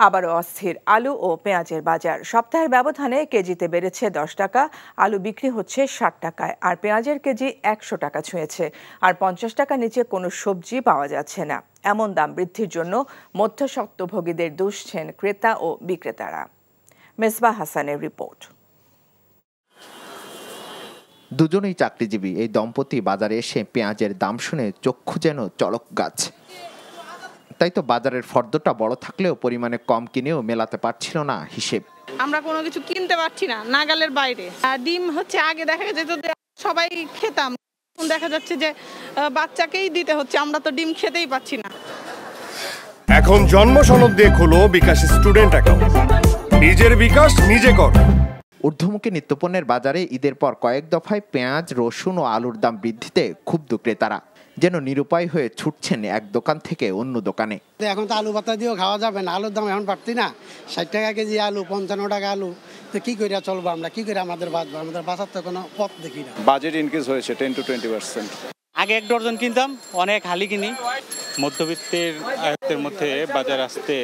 আবারও অস্থির আলু ও পেঁয়াজের বাজার। সপ্তাহের ব্যবধানে কেজিতে বেড়েছে 10 টাকা, আলু বিক্রি হচ্ছে 60 টাকায়, আর পেঁয়াজের কেজি 100 টাকা ছুঁয়েছে। আর 50 টাকা নিচে কোনো সবজি পাওয়া যাচ্ছে না। এমন দাম বৃদ্ধির জন্য মধ্যস্বত্বভোগীদের দুষছেন ক্রেতা ও বিক্রেতারা। মেসবাহ হাসানের রিপোর্ট। দুজনেই চাকরিজীবী এই দম্পতি বাজারে এসে পেঁয়াজের দাম শুনে চক্ষু যেন চড়ক গাছ। তাই তো বাজারের ফর্দটা বড় থাকলেও পরিমাণে কম কিনেও মেলাতে পারছিল না হিসেব। আমরা কোনো কিছু কিনতে পারছি না, নাগালের বাইরে। ডিম হচ্ছে আগে দেখা যেত যে সবাই খেতাম, দেখা যাচ্ছে যে বাচ্চাকেই দিতে হচ্ছে, আমরা তো ডিম খেতেই পাচ্ছি না। এখন জন্ম সনদ দিয়ে খোলো বিকাশ স্টুডেন্ট অ্যাকাউন্ট, নিজের বিকাশ নিজে কর। ঊর্ধ্বমুখী নিত্যপণ্যের বাজারে ঈদের পর কয়েক দফায় পেঁয়াজ, রসুন ও আলুর দাম বৃদ্ধিতে ক্ষুব্ধ ক্রেতারা যেন নিরুপায় হয়ে ছুটছেন এক দোকান থেকে অন্য দোকানে। এখন তো আলু পাতা দিয়েও খাওয়া যাবে না, আলুর দাম এখন বাড়তি না। 60 টাকা কেজি আলু, 55 টাকা আলু, তো কি করে চলবো আমরা, কি করে আমাদের বাঁচবো? আমাদের বাঁচার তো কোনো পথ দেখি না। বাজেট ইনক্রিজ হয়েছে 10 to 20%। আগে 1 ডজন কিনতাম, অনেক হালি কিনি। মধ্যবিত্তের আয়ত্তের মধ্যে বাজার আসতে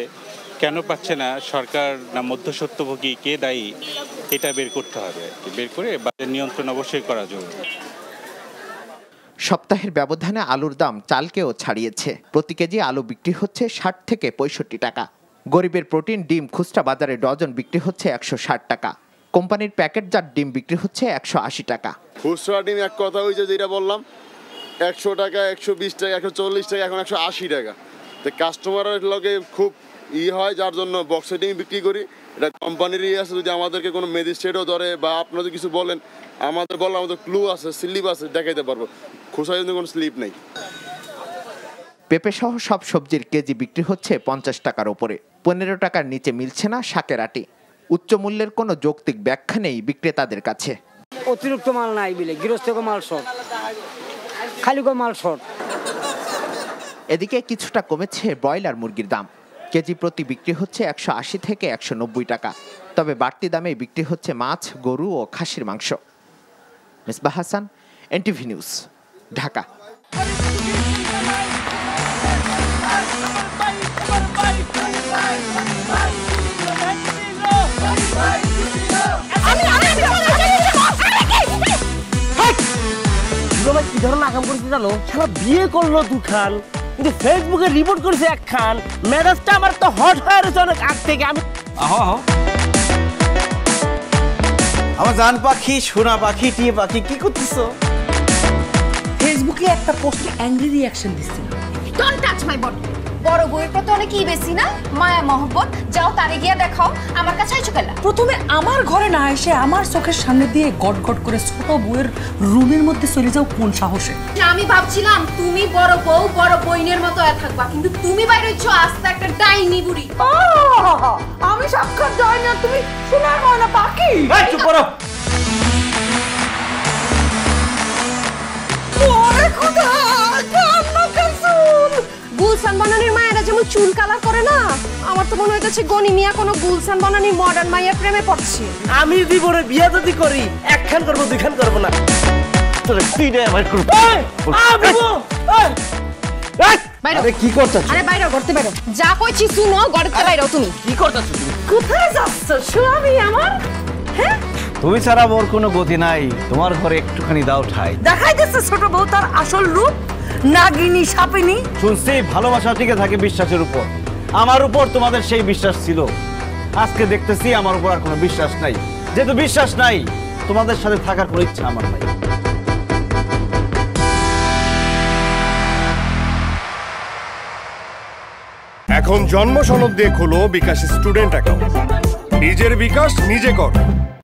কেন পাচ্ছে না সরকার না মধ্যস্বত্বভোগী, কে দায়ী, এটা বের করতে হবে। বের করে বাজার নিয়ন্ত্রণ অবশ্যই করা জরুরি। সপ্তাহের ব্যবধানে আলুর দাম চালকেও ছাড়িয়েছে। প্রতি কেজি আলু বিক্রি হচ্ছে 60 থেকে 65 টাকা। গরিবের প্রোটিন ডিম খুচরা বাজারে ডজন বিক্রি হচ্ছে 160 টাকা। কোম্পানির প্যাকেটজাত ডিম বিক্রি হচ্ছে 180 টাকা। খুচরা ডিম এক কথা হয়েছে, যেটা বললাম 100 টাকা, 120 টাকা, 140 টাকা, এখন 180 টাকা। তো কাস্টমারের লগে খুব হয়, যার জন্য বক্সে ডিম বিক্রি করি। এটা কোম্পানিরই আছে। যদি আমাদেরকে কোনো ম্যাজিস্ট্রেটও ধরে বা আপনারা যদি কিছু বলেন, আমাদের বললে আমাদের ক্লু আছে, স্লিপ আছে, দেখাইতে পারবো। খুচরা কিন্তু কোনো স্লিপ নেই। পেঁপে সহ সব সবজির কেজি বিক্রি হচ্ছে 50 টাকার ওপরে। 15 টাকার নিচে মিলছে না শাকের আটি। উচ্চ মূল্যের কোনো যৌক্তিক ব্যাখ্যা নেই বিক্রেতাদের কাছে। অতিরিক্ত মাল নাই বলে গৃহস্থ মাল শর্ট, খালি মাল শর্ট। এদিকে কিছুটা কমেছে ব্রয়লার মুরগির দাম। কেজি প্রতি বিক্রি হচ্ছে 180 থেকে 190 টাকা। তবে বাড়তি দামে বিক্রি হচ্ছে মাছ, গরু ও খাসির মাংস। Mesbah Hasan, NTV news, Dhaka. কি ধরনের আকাম করছে জানো? সারা বিয়ে করলো দুখান, কিন্তু ফেসবুকে রিপোর্ট করেছে একখান। মেজাজটা আমার তো হট হয়ে রয়েছে অনেক আগ থেকে। আমি আমার জান পাখি, সোনা পাখি, টিয়ে পাখি, কি করতেছো? ফেসবুকে একটা পোস্টে অ্যাংরি রিঅ্যাকশন দিচ্ছে। Don't touch my body. বড় বউয়ের প্রতি অনেক কি বেশি না মায়া মহব্বত। যাও তারে গিয়ে দেখাও, আমার কাছে আইছো কেলা? প্রথমে আমার ঘরে না এসে আমার চোখের সামনে দিয়ে গট গট করে ছোট বউয়ের রুমের মধ্যে চলে যাও কোন সাহসে? আমি ভাবছিলাম তুমি বড় বউ, বড় বইনের মতো থাকবা, কিন্তু তুমি বাইরে হচ্ছ আস্তে একটা ডাইনি বুড়ি। আমি সাক্ষাৎ ডাইনি আর তুমি সোনার ময়না পাখি। চুপ করো। ওরে খোদা, কান্না কাসুল। গুলশান বনানীর মায়েরা যেমন চুল কালার করে না, আমার তো মনে হইতেছে গনি মিয়া কোনো গুলশান বনানী মডার্ন মায়ের প্রেমে পড়ছে। আমি জীবনে বিয়ে যদি করি একখান করবো, দুইখান করবো না। তোরে তিনটা অ্যাভয়েড করব। আরে কি করতেছ? আরে বাইরে করতে বাইরে যা কইছি শুনো, গড়তে বাইরে তুমি কি করতেছ? তুমি কোথায় যাচ্ছ স্বামী আমার? হ্যাঁ, তুমি ছাড়া মোর কোনো গতি নাই। তোমার ঘরে একটুখানি দাও ঠাই। দেখাই দিচ্ছে ছোট বউ তার আসল রূপ, নাগিনী সাপিনী। শুনছি ভালোবাসা টিকে থাকে বিশ্বাসের উপর। আমার উপর তোমাদের সেই বিশ্বাস ছিল, আজকে দেখতেছি আমার উপর আর কোনো বিশ্বাস নাই। যেহেতু বিশ্বাস নাই, তোমাদের সাথে থাকার কোনো ইচ্ছা আমার নাই। এখন জন্ম সনদ দিয়ে খোলো বিকাশ স্টুডেন্ট অ্যাকাউন্ট, নিজের বিকাশ নিজে কর।